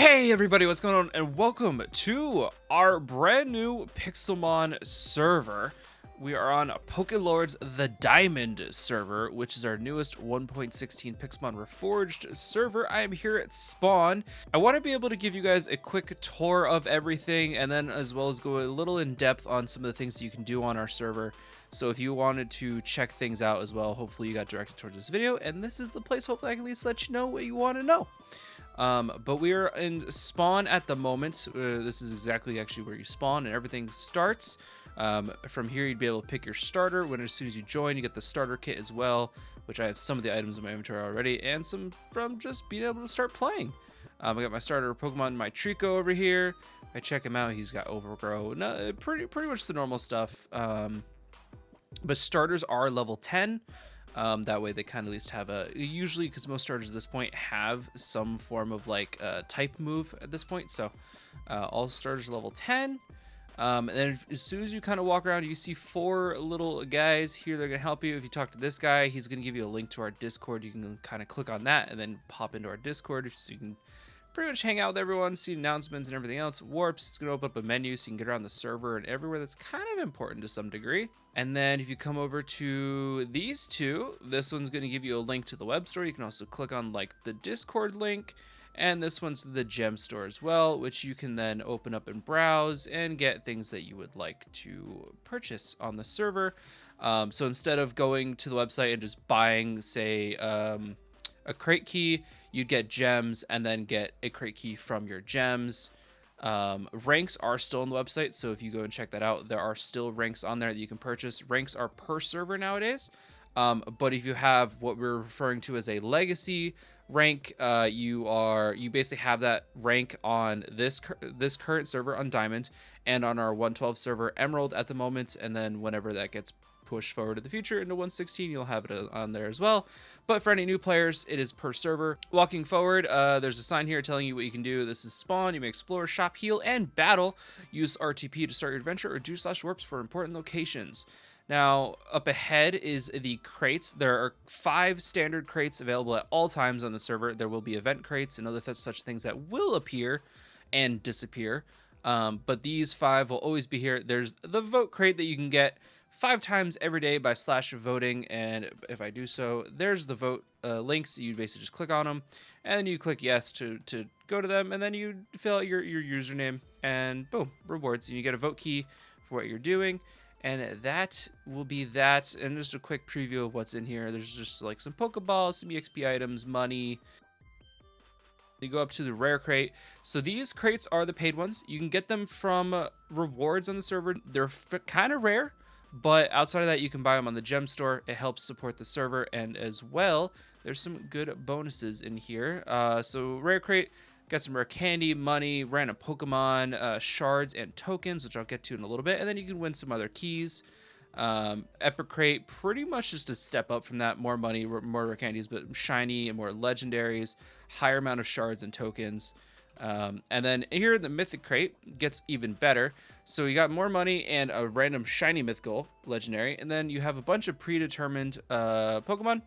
Hey everybody, what's going on? And welcome to our brand new Pixelmon server. We are on PokeLords the Diamond server, which is our newest 1.16 Pixelmon Reforged server. I am here at spawn. I want to be able to give you guys a quick tour of everything, and then as well as go a little in depth on some of the things that you can do on our server. So if you wanted to check things out as well, hopefully you got directed towards this video, and this is the place hopefully I can at least let you know what you want to know. But we are in spawn at the moment. This is exactly actually where you spawn and everything starts. From here you'd be able to pick your starter. As soon as you join, you get the starter kit as well, which I have some of the items in my inventory already, and some from just being able to start playing. I got my starter Pokemon, my Trico over here. I check him out, he's got Overgrow. No, pretty much the normal stuff. But starters are level 10. That way they kind of at least have a, usually because most starters at this point have some form of like type move at this point. So all starters are level 10. And then as soon as you kind of walk around, you see 4 little guys here. They're going to help you. If you talk to this guy, he's going to give you a link to our Discord. You can kind of click on that and then pop into our Discord so you can pretty much hang out with everyone, see announcements and everything else. Warps, it's going to open up a menu so you can get around the server and everywhere. That's kind of important to some degree. And then if you come over to these two, this one's going to give you a link to the web store. You can also click on like the Discord link, and this one's the GemStore as well, which you can then open up and browse and get things that you would like to purchase on the server. So instead of going to the website and just buying, say, a crate key, you'd get gems and then get a crate key from your gems. Ranks are still on the website, so if you go and check that out, there are still ranks on there that you can purchase. Ranks are per server nowadays, but if you have what we're referring to as a legacy rank, you basically have that rank on this current server on Diamond and on our 112 server Emerald at the moment, and then whenever that gets push forward to the future into 116, you'll have it on there as well. But for any new players, it is per server. Walking forward, there's a sign here telling you what you can do. This is spawn. You may explore, shop, heal, and battle. Use RTP to start your adventure, or do/warps for important locations. Now, up ahead is the crates. There are 5 standard crates available at all times on the server. There will be event crates and other such things that will appear and disappear. But these 5 will always be here. There's the vote crate that you can get 5 times every day by /voting, and if I do so, there's the vote links. You basically just click on them, and then you click yes to go to them, and then you fill out your username, and boom, rewards, and you get a vote key for what you're doing, and that will be that. And just a quick preview of what's in here. There's just like some Pokeballs, some EXP items, money. You go up to the rare crate. So these crates are the paid ones. You can get them from rewards on the server. They're kind of rare, but outside of that, you can buy them on the GemStore. It helps support the server, and as well, there's some good bonuses in here. So rare crate, got some rare candy, money, random Pokemon, shards, and tokens, which I'll get to in a little bit, and then you can win some other keys. Epic crate, pretty much just a step up from that. More money, more rare candies, but shiny and more legendaries, higher amount of shards and tokens. And then here the mythic crate gets even better. So you got more money and a random shiny mythical legendary, and then you have a bunch of predetermined Pokemon.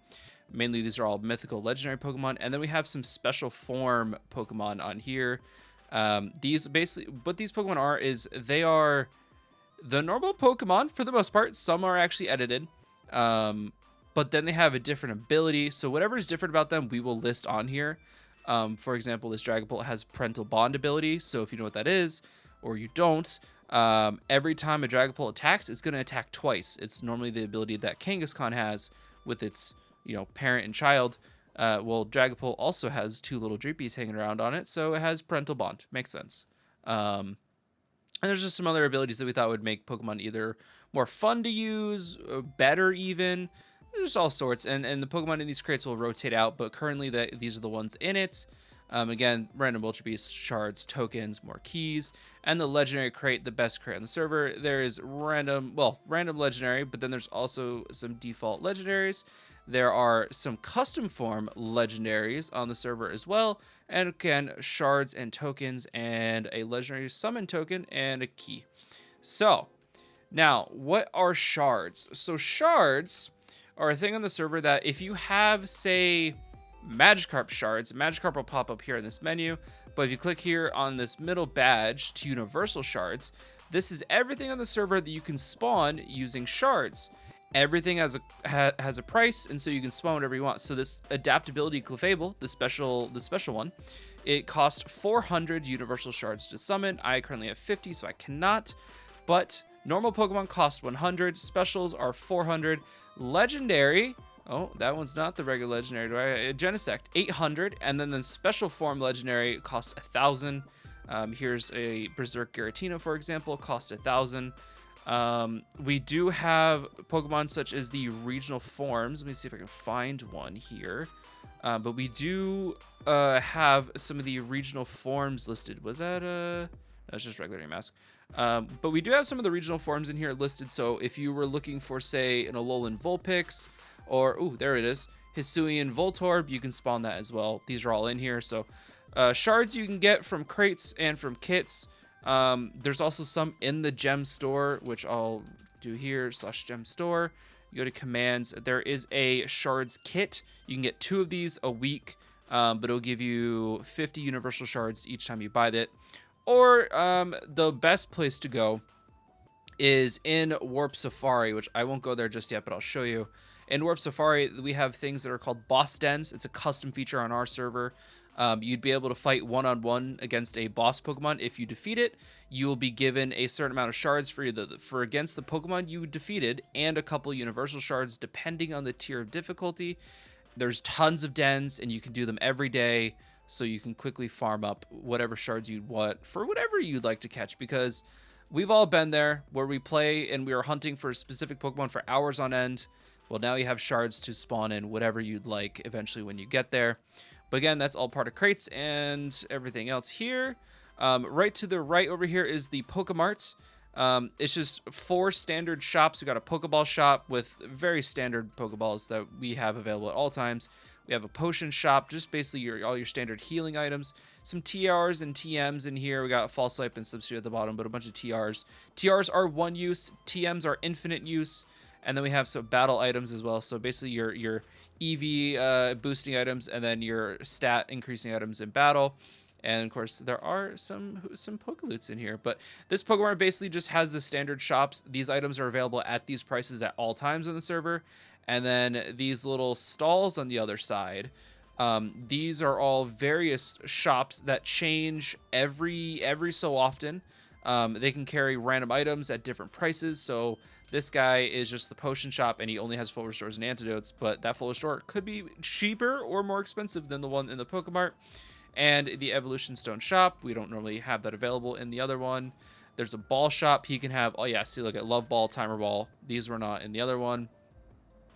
Mainly these are all mythical legendary Pokemon, and then we have some special form Pokemon on here. These basically, what these Pokemon are is they are the normal Pokemon for the most part. Some are actually edited, but then they have a different ability. So whatever is different about them, we will list on here. For example, this Dragapult has parental bond ability. So if you know what that is, or you don't, every time a Dragapult attacks, it's going to attack twice. It's normally the ability that Kangaskhan has with its, parent and child. Well, Dragapult also has 2 little Dreepies hanging around on it, so it has parental bond. Makes sense. And there's just some other abilities that we thought would make Pokemon either more fun to use, or better even. There's all sorts, and the Pokemon in these crates will rotate out, but currently these are the ones in it. Again, random Ultra Beasts, shards, tokens, more keys, and the legendary crate, the best crate on the server. There is random legendary, but then there's also some default legendaries. There are some custom form legendaries on the server as well, and again, shards and tokens, and a legendary summon token, and a key. So, now, what are shards? So shards are a thing on the server that if you have, say, Magikarp shards, Magikarp will pop up here in this menu, But if you click here on this middle badge to universal shards, this is everything on the server that you can spawn using shards. Everything has a price, and so you can spawn whatever you want. So this adaptability Clefable, the special one, it costs 400 universal shards to summon. I currently have 50, so I cannot. But normal Pokemon cost 100. Specials are 400. Legendary, oh, that one's not the regular legendary. Genesect, 800, and then the special form legendary costs 1,000. Here's a Berserk Giratina, for example, costs 1,000. We do have Pokemon such as the regional forms. Let me see if I can find one here. But we do have some of the regional forms listed. Was that no, it's just regular mask. But we do have some of the regional forms in here listed. So if you were looking for, say, an Alolan Vulpix, or oh, there it is, Hisuian Voltorb, you can spawn that as well. These are all in here. So shards you can get from crates and from kits. There's also some in the GemStore, which I'll do here, /GemStore. You go to commands. There is a shards kit. You can get 2 of these a week, but it'll give you 50 universal shards each time you buy that. Or the best place to go is in Warp Safari, which I won't go there just yet, but I'll show you. In Warp Safari, we have things that are called boss dens. It's a custom feature on our server. You'd be able to fight one-on-one against a boss Pokemon. If you defeat it, you will be given a certain amount of shards for against the Pokemon you defeated, and a couple universal shards depending on the tier of difficulty. There's tons of dens, and you can do them every day, so you can quickly farm up whatever shards you'd want for whatever you'd like to catch, because we've all been there where we play and we are hunting for a specific Pokemon for hours on end. Well, now you have shards to spawn in whatever you'd like eventually when you get there. But again, that's all part of crates and everything else here. Right to the right over here is the PokeMart. It's just 4 standard shops. We got a Pokeball shop with very standard Pokeballs that we have available at all times. We have a potion shop, just basically all your standard healing items. Some TRs and TMs in here. We got False Life and Substitute at the bottom, but a bunch of TRs. TRs are 1 use. TMs are infinite use. And then we have some battle items as well. So basically your EV boosting items, and then your stat increasing items in battle. And of course, there are some Pokeloots in here. But this Pokemon basically just has the standard shops. These items are available at these prices at all times on the server. And then these little stalls on the other side. These are all various shops that change every so often. They can carry random items at different prices. So this guy is just the potion shop, and he only has full restores and antidotes, but that full restore could be cheaper or more expensive than the one in the PokeMart. And the Evolution Stone shop, we don't normally have that available in the other one. There's a ball shop. He can have, oh yeah, see, look at Love Ball, Timer Ball. These were not in the other one.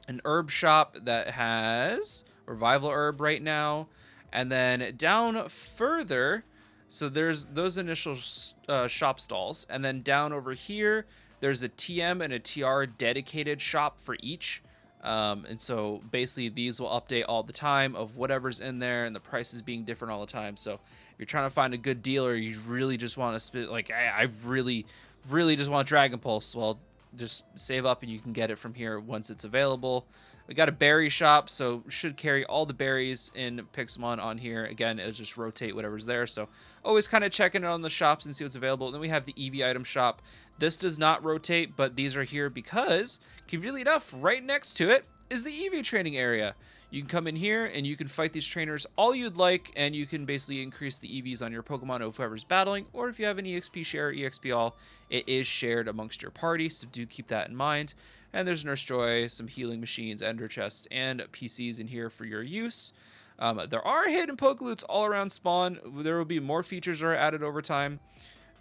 An herb shop that has Revival Herb right now. And then down further, so there's those initial shop stalls. And then down over here, there's a TM and a TR dedicated shop for each. And so basically these will update all the time of whatever's in there, and the prices being different all the time. So if you're trying to find a good deal, or you really just want to spit, like, I really just want Dragon Pulse, well, just save up and you can get it from here once it's available. We got a berry shop, so should carry all the berries in Pixelmon on here. Again, it'll just rotate whatever's there. So always kind of checking it on the shops and see what's available. And then we have the EV item shop. This does not rotate, but these are here because, conveniently enough, right next to it is the EV training area. You can come in here and you can fight these trainers all you'd like, and you can basically increase the EVs on your Pokemon of whoever's battling, or if you have an EXP share or EXP all, it is shared amongst your party, so do keep that in mind. And there's Nurse Joy, some healing machines, Ender chests, and PCs in here for your use. There are hidden Pokeloots all around spawn. There will be more features that are added over time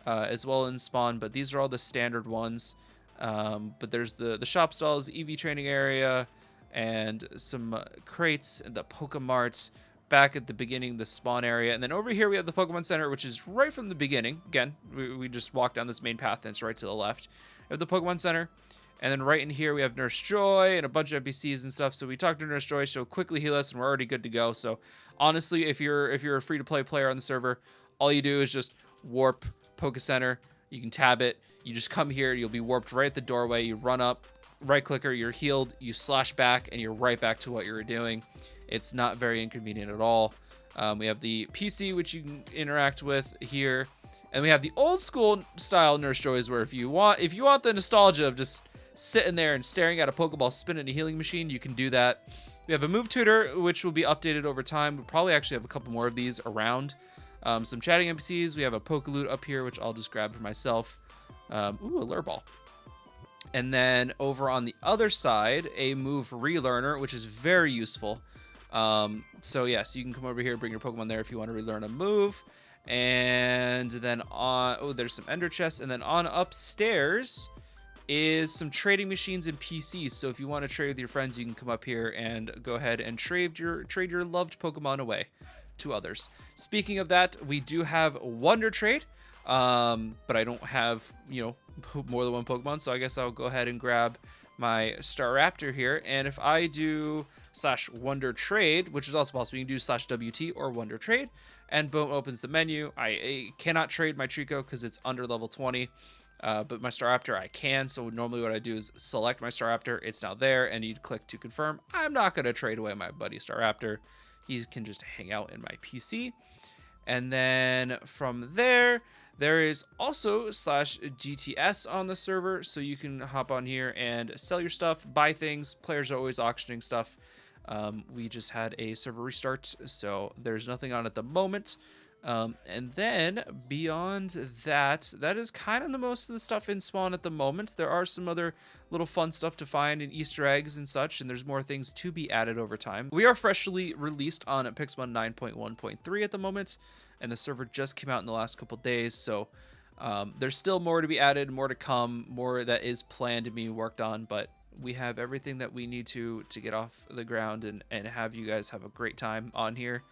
as well in spawn, but these are all the standard ones. But there's the shop stalls, EV training area, and some crates, and the PokeMart back at the beginning, the spawn area. And then over here we have the Pokemon Center, which is right from the beginning. Again, we just walk down this main path and it's right to the left. We have the Pokemon Center. And then right in here, we have Nurse Joy and a bunch of NPCs and stuff. So we talk to Nurse Joy, she'll quickly heal us, and we're already good to go. So honestly, if you're a free-to-play player on the server, all you do is just warp PokeCenter. You can tab it. You just come here. You'll be warped right at the doorway. You run up, right-clicker, you're healed. You slash back, and you're right back to what you were doing. It's not very inconvenient at all. We have the PC, which you can interact with here. And we have the old school style Nurse Joys, where if you want the nostalgia of just sitting there and staring at a Pokeball spinning a healing machine, you can do that. We have a move tutor, which will be updated over time. We'll probably actually have a couple more of these around. Some chatting NPCs. We have a Pokeloot up here, which I'll just grab for myself. Ooh, a Lure Ball. And then over on the other side, a move relearner, which is very useful. So yes, you can come over here, bring your Pokemon there if you want to relearn a move. And then there's some Ender chests. And then on upstairs is some trading machines and PCs. So if you want to trade with your friends, you can come up here and go ahead and trade your loved Pokemon away to others. Speaking of that, we do have Wondertrade, but I don't have, more than one Pokemon, so I guess I'll go ahead and grab my Staraptor here. And if I do /Wondertrade, which is also possible, you can do /WT or Wondertrade, and boom, opens the menu. I cannot trade my Trico because it's under level 20. But my Staraptor I can, so normally what I do is select my Staraptor, it's now there, and you'd click to confirm. I'm not going to trade away my buddy Staraptor. He can just hang out in my PC. And then from there is also /GTS on the server, so you can hop on here and sell your stuff, buy things. Players are always auctioning stuff. We just had a server restart, so there's nothing on at the moment. And then beyond that is kind of the most of the stuff in Spawn at the moment. There are some other little fun stuff to find in Easter eggs and such, and there's more things to be added over time. We are freshly released on Pixelmon 9.1.3 at the moment, and the server just came out in the last couple days, so there's still more to be added, more to come, more that is planned to be worked on, but we have everything that we need to get off the ground and have you guys have a great time on here.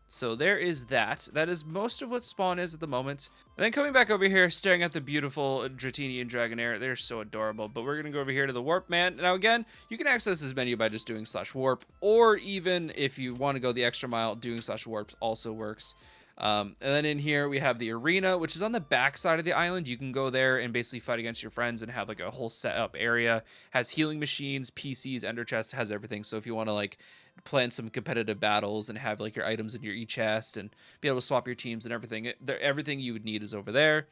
So there is that. That is most of what Spawn is at the moment. And then coming back over here, staring at the beautiful Dratini and Dragonair. They're so adorable. But we're going to go over here to the Warp Man. Now again, you can access this menu by just doing /warp. Or even if you want to go the extra mile, doing /warp also works. And then in here we have the arena, which is on the back side of the island. You can go there and basically fight against your friends and have like a whole setup area. Has healing machines, PCs, Ender chests, has everything. So if you want to like plan some competitive battles and have like your items in your e-chest and be able to swap your teams and everything, everything you would need is over there.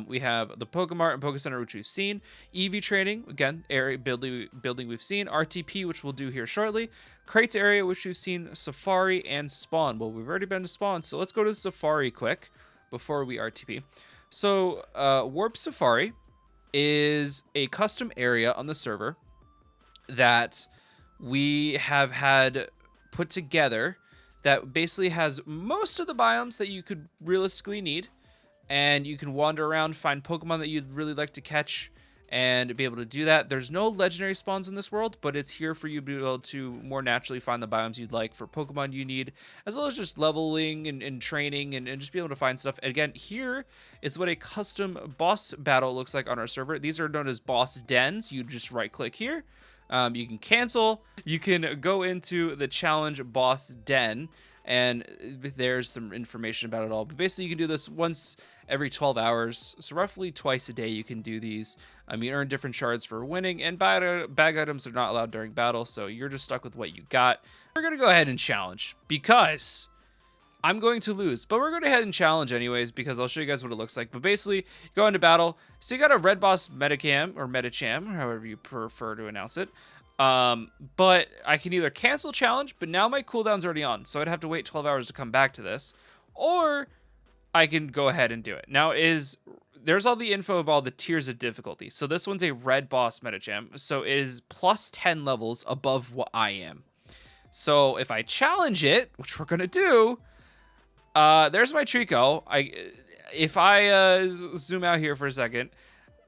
We have the PokeMart and PokeCenter, which we've seen. EV training, again, area building we've seen. RTP, which we'll do here shortly. Crates area, which we've seen. Safari and Spawn. Well, we've already been to Spawn, so let's go to Safari quick before we RTP. So Warp Safari is a custom area on the server that we have had put together that basically has most of the biomes that you could realistically need. And you can wander around, find Pokemon that you'd really like to catch, and be able to do that. There's no legendary spawns in this world, but it's here for you to be able to more naturally find the biomes you'd like for Pokemon you need, as well as just leveling and training and just be able to find stuff. And again, here is what a custom boss battle looks like on our server. These are known as boss dens. You just right-click here. You can cancel. You can go into the challenge boss den, and there's some information about it all. But basically, you can do this once every 12 hours. So roughly twice a day you can do these. You earn different shards for winning, and bag items are not allowed during battle, so you're just stuck with what you got. We're going to go ahead and challenge, because I'm going to lose. But we're going to go ahead and challenge anyways, because I'll show you guys what it looks like. But basically, go into battle. So you got a red boss Metacam, or Metacham, or however you prefer to announce it. But I can either cancel challenge, but now my cooldown's already on, so I'd have to wait 12 hours to come back to this, or I can go ahead and do it. Now there's all the info of all the tiers of difficulty. So this one's a red boss Metagem, so it is plus 10 levels above what I am. So if I challenge it, which we're gonna do, there's my Trico. If I zoom out here for a second,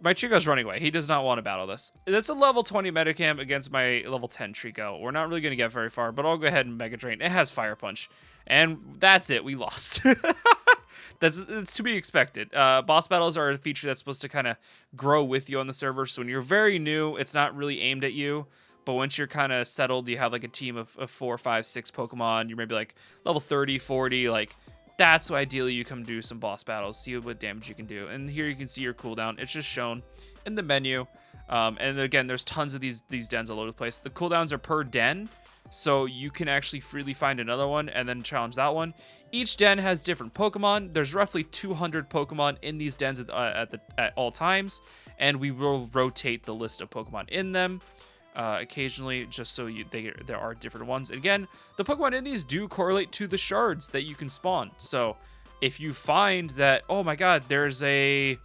my Trico's running away. He does not want to battle this. That's a level 20 Metacam against my level 10 Trico. We're not really going to get very far, but I'll go ahead and Mega Drain. It has Fire Punch. And that's it. We lost. That's to be expected. Boss battles are a feature that's supposed to kind of grow with you on the server. So when you're very new, it's not really aimed at you. But once you're kind of settled, you have like a team of 4, 5, 6 Pokemon. You're maybe like level 30, 40, like... That's why ideally you come do some boss battles, see what damage you can do. And here you can see your cooldown. It's just shown in the menu. And again, there's tons of these dens all over the place. The cooldowns are per den. so you can actually freely find another one and then challenge that one. Each den has different Pokemon. There's roughly 200 Pokemon in these dens at all times, and we will rotate the list of Pokemon in them occasionally, just so there are different ones. And again, the Pokemon in these do correlate to the shards that you can spawn. So if you find that, oh my god, there's a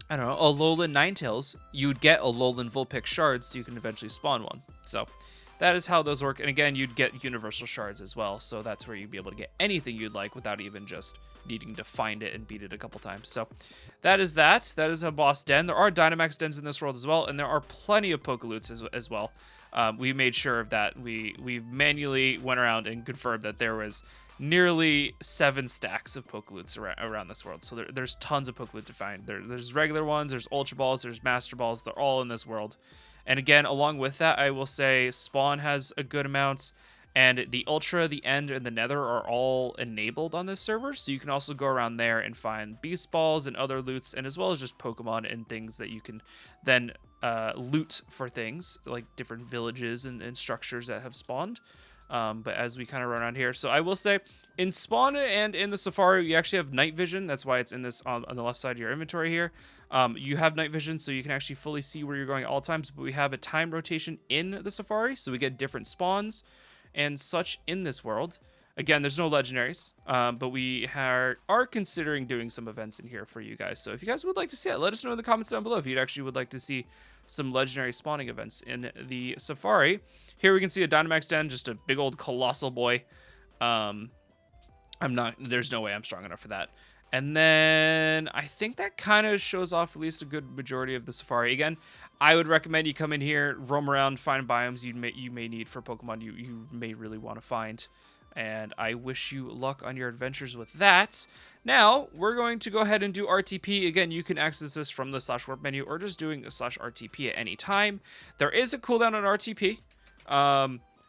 Alolan Ninetales, you'd get Alolan Vulpix shards, so you can eventually spawn one. So that is how those work. And again, you'd get universal shards as well, so that's where you'd be able to get anything you'd like without even just needing to find it and beat it a couple times. So that is a boss den. There are Dynamax dens in this world as well, and there are plenty of Pokeloots as well. We made sure of that. We manually went around and confirmed that there was nearly 7 stacks of Pokeloots around this world. So there's tons of Pokeloot to find. There's regular ones, there's Ultra Balls, there's Master Balls. They're all in this world. And again, along with that, I will say Spawn has a good amount, and the Ultra, the End, and the Nether are all enabled on this server. So you can also go around there and find Beast Balls and other loots, and as well as just Pokemon and things that you can then loot for things, like different villages and structures that have spawned. But as we kind of run around here, so I will say in Spawn and in the Safari, you actually have night vision. That's why it's in this on the left side of your inventory here. You have night vision, so you can actually fully see where you're going at all times. But we have a time rotation in the Safari, so we get different spawns and such in this world. Again, there's no legendaries, but we are considering doing some events in here for you guys. So if you guys would like to see it, let us know in the comments down below if you'd actually would like to see some legendary spawning events in the Safari. Here we can see a Dynamax den, just a big old colossal boy. There's no way I'm strong enough for that. And then I think that kind of shows off at least a good majority of the Safari. Again, I would recommend you come in here, roam around, find biomes you may need for Pokemon you may really want to find. And I wish you luck on your adventures with that. Now, we're going to go ahead and do RTP. Again, you can access this from the /warp menu or just doing a /RTP at any time. There is a cooldown on RTP.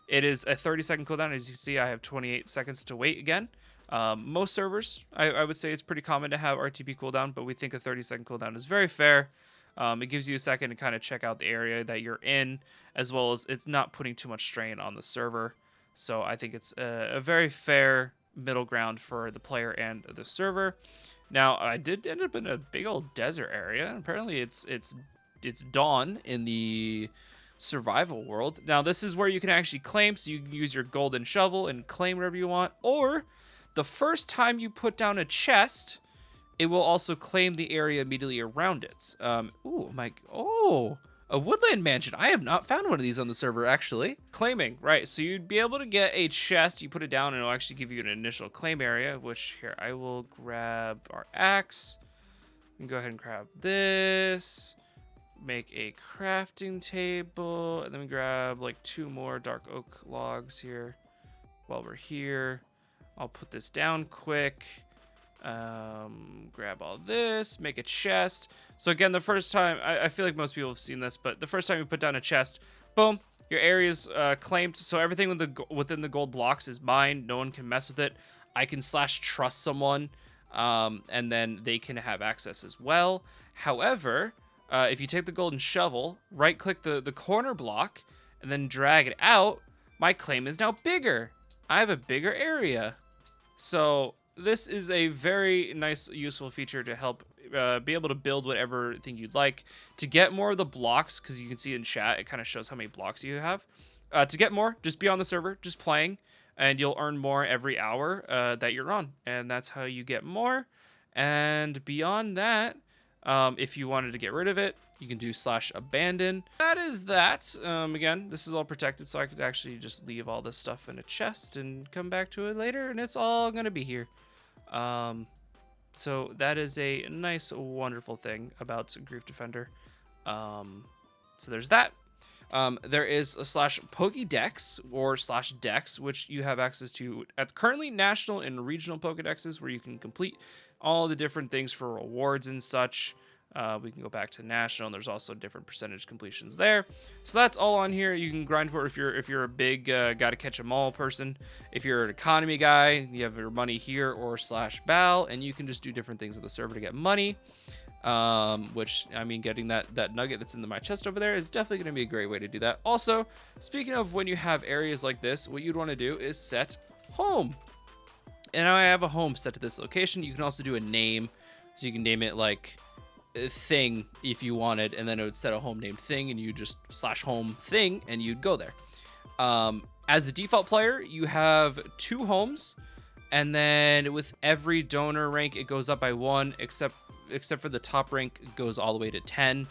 It is a 30-second cooldown. As you see, I have 28 seconds to wait again. Most servers, I would say it's pretty common to have RTP cooldown, but we think a 30-second cooldown is very fair. It gives you a second to kind of check out the area that you're in, as well as it's not putting too much strain on the server. So I think it's a very fair middle ground for the player and the server. Now, I did end up in a big old desert area. Apparently, it's dawn in the survival world. Now, this is where you can actually claim, so you can use your golden shovel and claim whatever you want. Or, the first time you put down a chest, it will also claim the area immediately around it. A woodland mansion. I have not found one of these on the server, actually. Claiming, right. So you'd be able to get a chest. You put it down, and it'll actually give you an initial claim area, which here, I will grab our axe. And go ahead and grab this. Make a crafting table. And then we grab like 2 more dark oak logs here. While we're here, I'll put this down quick. Grab all this, make a chest. So again, the first time, I feel like most people have seen this, but the first time you put down a chest, boom, your area's claimed. So everything within the gold blocks is mine. No one can mess with it. I can /trust someone, and then they can have access as well. However, if you take the golden shovel, right click the corner block, and then drag it out, my claim is now bigger. I have a bigger area. So this is a very nice, useful feature to help be able to build whatever thing you'd like. To get more of the blocks, because you can see in chat, it kind of shows how many blocks you have. To get more, just be on the server, just playing, and you'll earn more every hour that you're on. And that's how you get more. And beyond that, if you wanted to get rid of it, you can do /abandon. That is that. Again, this is all protected, so I could actually just leave all this stuff in a chest and come back to it later, and it's all gonna be here. So that is a nice, wonderful thing about Grief Defender. So there's that. There is a /PokeDex or /Dex, which you have access to at currently national and regional Pokedexes, where you can complete all the different things for rewards and such. We can go back to national, and there's also different percentage completions there. So that's all on here. You can grind for it if you're a big gotta catch 'em all person. If you're an economy guy, you have your money here or /Bal, and you can just do different things with the server to get money. which, I mean, getting that nugget that's in my chest over there is definitely going to be a great way to do that. Also, speaking of when you have areas like this, what you'd want to do is set home. And now I have a home set to this location. You can also do a name, so you can name it like a thing if you wanted, and then it would set a home named thing, and you just /home thing, and you'd go there. As the default player, you have 2 homes, and then with every donor rank, it goes up by 1, except for the top rank goes all the way to 10.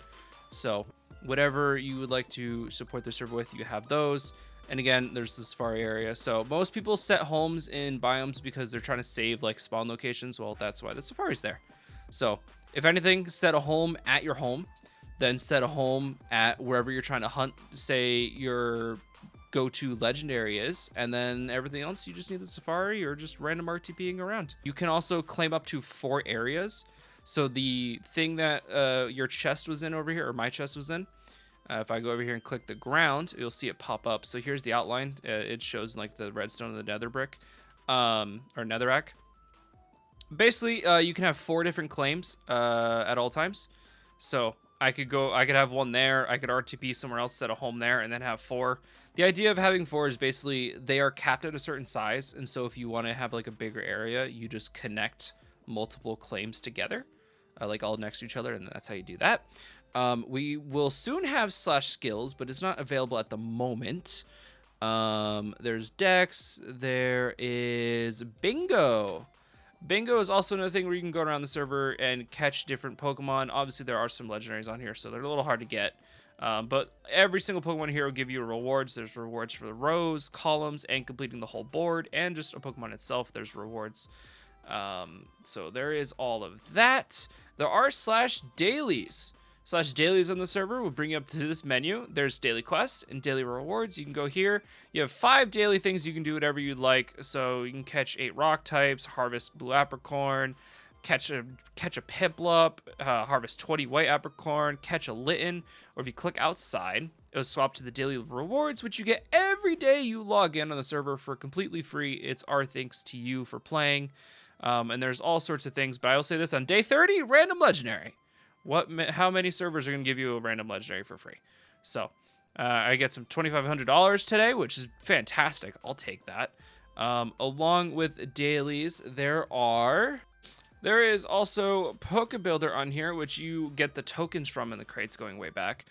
So whatever you would like to support the server with, you have those. And again, there's the Safari area. So most people set homes in biomes because they're trying to save like spawn locations. Well, that's why the Safari's there. So if anything, set a home at your home, then set a home at wherever you're trying to hunt, say your go-to legendary is, and then everything else you just need the Safari or just random RTPing around. You can also claim up to 4 areas. So the thing that your chest was in over here, or my chest was in, if I go over here and click the ground, you'll see it pop up. So here's the outline. It shows like the redstone and the nether brick, or netherrack. Basically, you can have 4 different claims at all times. So I could have 1 there. I could RTP somewhere else, set a home there, and then have 4. The idea of having 4 is basically they are capped at a certain size. And so if you want to have like a bigger area, you just connect multiple claims together, like all next to each other. And that's how you do that. We will soon have /skills, but it's not available at the moment. There's Dex. There is Bingo. Bingo is also another thing where you can go around the server and catch different Pokemon. Obviously, there are some legendaries on here, so they're a little hard to get. But every single Pokemon here will give you rewards. There's rewards for the rows, columns, and completing the whole board. And just a Pokemon itself, there's rewards. So there is all of that. There are /dailies. /dailies on the server will bring you up to this menu. There's daily quests and daily rewards. You can go here. You have 5 daily things. You can do whatever you'd like. So you can catch 8 rock types, harvest blue apricorn, catch a Piplup, harvest 20 white apricorn, catch a Litten. Or if you click outside, it'll swap to the daily rewards, which you get every day you log in on the server for completely free. It's our thanks to you for playing. And there's all sorts of things. But I will say this, on day 30, random legendary. How many servers are going to give you a random legendary for free? So I get some $2,500 today, which is fantastic. I'll take that. Along with dailies, there is also PokeBuilder on here, which you get the tokens from in the crates going way back.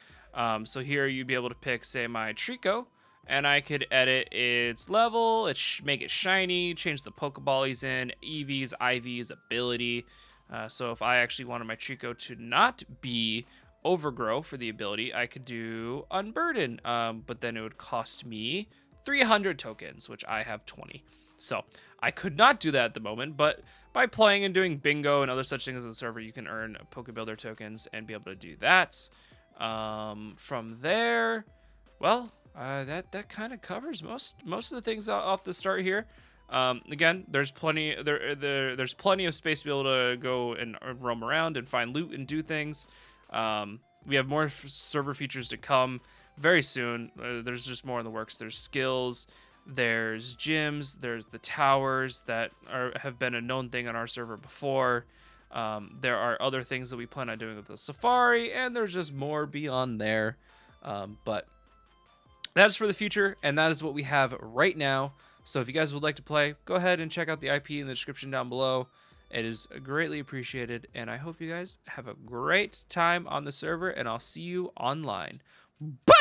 So here you'd be able to pick, say, my Trico, and I could edit its level, make it shiny, change the Pokeball he's in, EVs, IVs, ability. So if I actually wanted my Trico to not be Overgrow for the ability, I could do Unburden, but then it would cost me 300 tokens, which I have 20. So I could not do that at the moment, but by playing and doing bingo and other such things on the server, you can earn PokeBuilder tokens and be able to do that. From there, well, that kind of covers most of the things off the start here. Again, there's plenty there's plenty of space to be able to go and roam around and find loot and do things. We have more server features to come very soon. There's just more in the works. There's skills, there's gyms, there's the towers that have been a known thing on our server before. There are other things that we plan on doing with the Safari, and there's just more beyond there. But that is for the future, and that is what we have right now. So if you guys would like to play, go ahead and check out the IP in the description down below. It is greatly appreciated, and I hope you guys have a great time on the server, and I'll see you online. Bye!